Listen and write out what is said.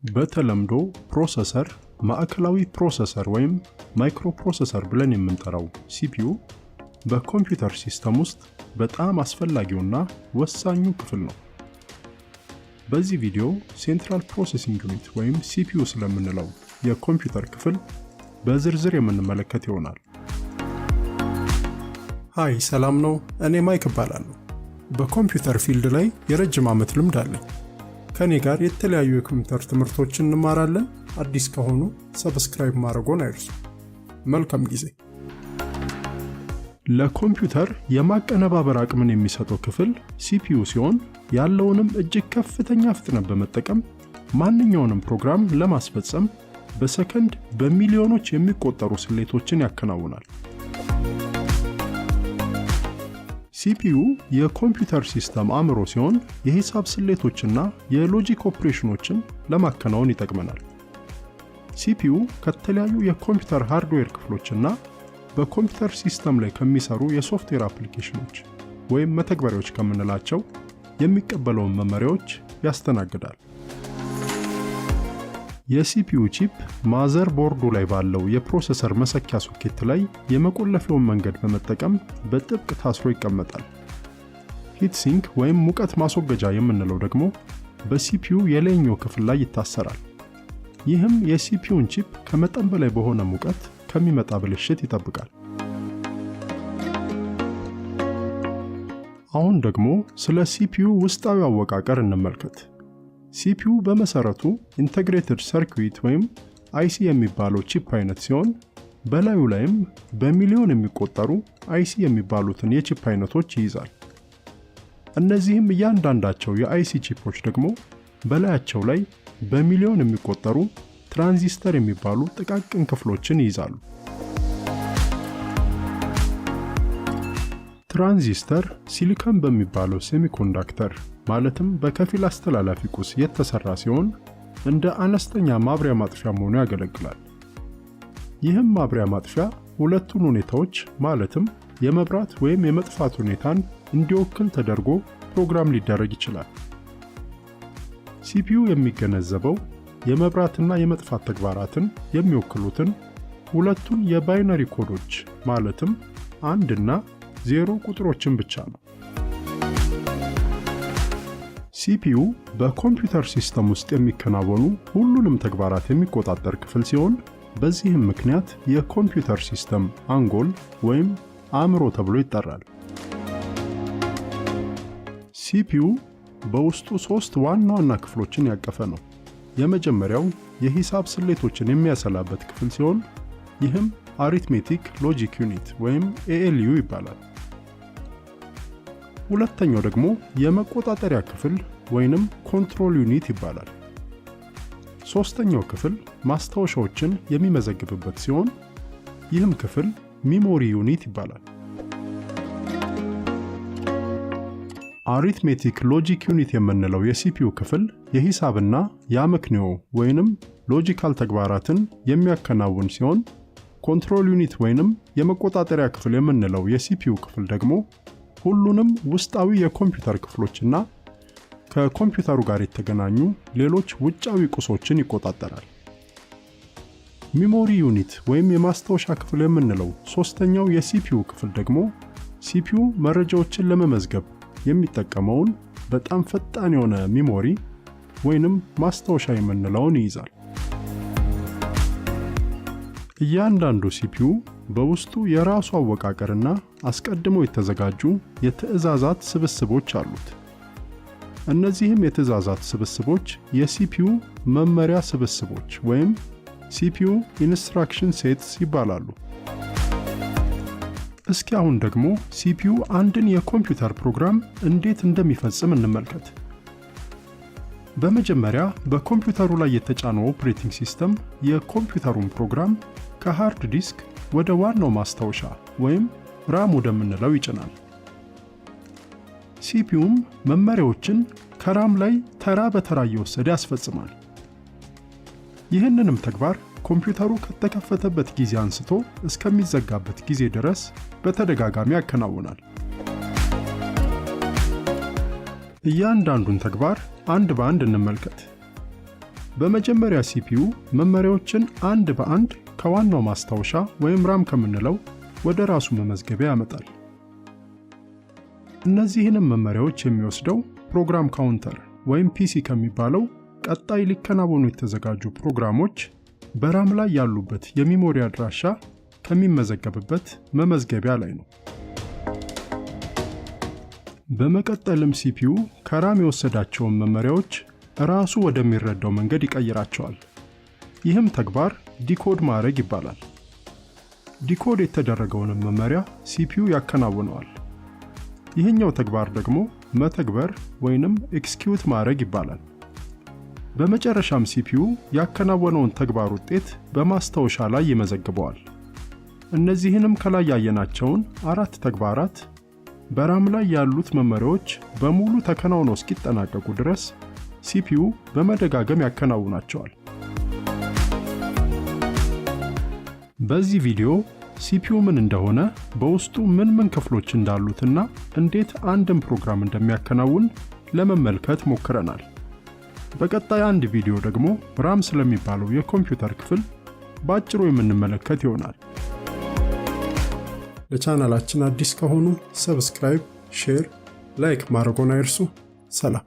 በተለምዶ ፕሮሰሰር፣ ማዕከላዊ ፕሮሰሰር ወይም ማይክሮፕሮሰሰር ብለን የምንጠራው CPU በኮምፒውተር ሲስተም ውስጥ በጣም አስፈላጊውና ወሳኙ ክፍል ነው። በዚህ ቪዲዮ ሴንትራል ፕሮሰሲንግ ዩኒት ወይም CPU ስለምንለው የኮምፒውተር ክፍል በዝርዝር የምንመለከት ይሆናል። ሃይ ሰላም ነው፣ እኔ ማይክ እባላለሁ። በኮምፒውተር ፊልድ ላይ የረጅም ዓመት ልምድ አለኝ። ከኔ ጋር የተለያዩ የኮምፒውተር ትምህርቶችን እንማራለን። አዲስ ከሆኑ ሰብስክራይብ ማድረግዎን አይርሱ። መልካም ጊዜ። ለኮምፒውተር የማቀነባበር አቅምን የሚሰጠው ክፍል CPU ሲሆን ያለውንም እጅግ ከፍተኛ ፍጥነት በመጠቀም ማንኛውንም ፕሮግራም ለማስፈጸም በሰከንድ በሚሊዮኖች የሚቆጠሩ ስሌቶችን ያከናውናል። CPU የኮምፒውተር ሲስተም አእምሮ ሲሆን የሂሳብ ስሌቶችና የሎጂክ ኦፕሬሽኖችን ለማከናወን ይጠቅመናል። CPU ከተለያዩ የኮምፒውተር ሃርድዌር ክፍሎችና በኮምፒውተር ሲስተም ላይ ከሚሰሩ የሶፍትዌር አፕሊኬሽኖች ወይም መተግበሪያዎች ከምንላቸው የሚቀበለውን መመሪያዎች ያስተናግዳል። የCPU ቺፕ ማዘር ቦርዱ ላይ ባለው የፕሮሰሰር መሰኪያ ሶኬት ላይ የመቆለፊያውን መንገድ በመጠቀም በጥብቅ ታስሮ ይቀመጣል። ሂት ሲንክ ወይም ሙቀት ማስወገጃ የምንለው ደግሞ በCPU የላይኛው ክፍል ላይ ይታሰራል። ይህም የCPUን ቺፕ ከመጠን በላይ በሆነ ሙቀት ከሚመጣ ብልሽት ይጠብቃል። አሁን ደግሞ ስለ CPU ውስጣዊ አወቃቀር እንመልከት። CPU በመሰረቱ ኢንተግሬትድ ሰርኪዩት ወይም IC የሚባለው ቺፕ አይነት ሲሆን በላዩ ላይም በሚሊዮን የሚቆጠሩ IC የሚባሉትን የቺፕ አይነቶች ይይዛል። እነዚህም እያንዳንዳቸው የIC ቺፖች ደግሞ በላያቸው ላይ በሚሊዮን የሚቆጠሩ ትራንዚስተር የሚባሉ ጥቃቅን ክፍሎችን ይይዛሉ። ትራንዚስተር ሲሊከን በሚባለው ሴሚኮንዳክተር ማለትም በከፊል አስተላላፊ ቁስ የተሰራ ሲሆን እንደ አነስተኛ ማብሪያ ማጥፊያ ሆኖ ያገለግላል። ይህም ማብሪያ ማጥፊያ ሁለቱን ሁኔታዎች ማለትም የመብራት ወይም የመጥፋት ሁኔታን እንዲወክል ተደርጎ ፕሮግራም ሊደረግ ይችላል። CPU የሚገነዘበው የመብራትና የመጥፋት ተግባራትን የሚወክሉትን ሁለቱን የባይነሪ ኮዶች ማለትም 1 እና 0 ቁጥሮችን ብቻ ነው። CPU በኮምፒውተር ሲስተም ውስጥ የሚከናወኑ ሁሉንም ተግባራት የሚቆጣጠር ክፍል ሲሆን በዚህም ምክንያት የኮምፒውተር ሲስተም አንጎል ወይም አእምሮ ተብሎ ይጠራል። CPU በውስጡ 3 ዋና ዋና ክፍሎችን ያቀፈ ነው። የመጀመሪያው የሂሳብ ስሌቶችን የሚያሰላበት ክፍል ሲሆን ይህም አሪትሜቲክ ሎጂክ ዩኒት ወይም ALU ይባላል። ሁለተኛው ደግሞ የመቆጣጠሪያ ክፍል ወይንም ኮንትሮል ዩኒት ይባላል። ሶስተኛው ክፍል ማስታወሻዎችን የሚመዘግብበት ሲሆን ይህም ክፍል ሚሞሪ ዩኒት ይባላል። አሪትሜቲክ ሎጂክ ዩኒት የምንለው የCPU ክፍል የሂሳብና የአመክንዮ ወይንም ሎጂካል ተግባራትን የሚያከናውን ሲሆን ኮንትሮል ዩኒት ወይንም የመቆጣጠሪያ ክፍል የምንለው የCPU ክፍል ደግሞ ሁሉንም ውስጣዊ የኮምፒውተር ክፍሎችና ከኮምፒውተሩ ጋር የተገናኙ ሌሎች ውጫዊ ቁሶችን ይቆጣጠራል። ሚሞሪ ዩኒት ወይም የማስታወሻ ክፍል የምንለው ሶስተኛው የCPU ክፍል ደግሞ CPU መረጃዎችን ለመመዝገብ የሚጠቀመውን በጣም ፈጣን የሆነ ሚሞሪ ወይንም ማስታወሻ የምንለውን ይይዛል። እያንዳንዱ CPU በውስጡ የራሱ አወቃቀርና አስቀድመው የተዘጋጁ የትዕዛዛት ስብስቦች አሉት። እነዚህም የትዕዛዛት ስብስቦች የCPU መመሪያ ስብስቦች ወይም CPU ኢንስትራክሽን ሴትስ ይባላሉ። እስኪ አሁን ደግሞ CPU አንድን የኮምፒውተር ፕሮግራም እንዴት እንደሚፈጽም እንመልከት። በመጀመሪያ በኮምፒውተሩ ላይ የተጫነው ኦፕሬቲንግ ሲስተም የኮምፒውተሩን ፕሮግራም ከሃርድ ዲስክ ወደ ዋናው ማስታወሻ ወይም ራም ወደምንለው ይጭናል። CPUም መመሪያዎችን ከራም ላይ ተራ በተራ እየወሰደ ያስፈጽማል። ይህንንም ተግባር ኮምፒውተሩ ከተከፈተበት ጊዜ አንስቶ እስከሚዘጋበት ጊዜ ድረስ በተደጋጋሚ ያከናውናል። እያንዳንዱን ተግባር አንድ በአንድ እንመልከት። በመጀመሪያ ሲፒዩ መመሪያዎችን አንድ በአንድ ከዋናው ማስታወሻ ወይም ራም ከምንለው ወደ ራሱ መመዝገቢያ ያመጣል። እነዚህንም መመሪያዎች የሚወስደው ፕሮግራም ካውንተር ወይም ፒሲ ከሚባለው ቀጣይ ሊከናወኑ የተዘጋጁ ፕሮግራሞች በራም ላይ ያሉበት የሚሞሪ አድራሻ ከሚመዘገብበት መመዝገቢያ ላይ ነው። በመቀጠልም ሲፒዩ ከራም የወሰዳቸውን መመሪያዎች ራሱ ወደሚረዳው መንገድ ይቀይራቸዋል። ይህም ተግባር ዲኮድ ማድረግ ይባላል። ዲኮድ የተደረገውንም መመሪያ ሲፒዩ ያከናውነዋል። ይህኛው ተግባር ደግሞ መተግበር ወይንም ኤክስኪዩት ማድረግ ይባላል። በመጨረሻም ሲፒዩ ያከናወነውን ተግባር ውጤት በማስታወሻ ላይ ይመዘግበዋል። እነዚህንም ከላይ ያየናቸውን 4 ተግባራት በራም ላይ ያሉት መመሪያዎች በሙሉ ተከናውነው እስኪጠናቀቁ ድረስ ሲፒዩ በመደጋገም ያከናውናቸዋል። በዚህ ቪዲዮ ሲፒዩ ምን እንደሆነ፣ በውስጡ ምን ክፍሎች እንዳሉትና እንዴት አንድን ፕሮግራም እንደሚያከናውን ለመመልከት ሞክረናል። በቀጣይ አንድ ቪዲዮ ደግሞ ራም ስለሚባለው የኮምፒውተር ክፍል በአጭሩ የምንመለከት ይሆናል። ለቻናላችን አዲስ ከሆኑ ሰብስክራይብ፣ ሼር፣ ላይክ ማድረግዎን አይርሱ። ሰላም።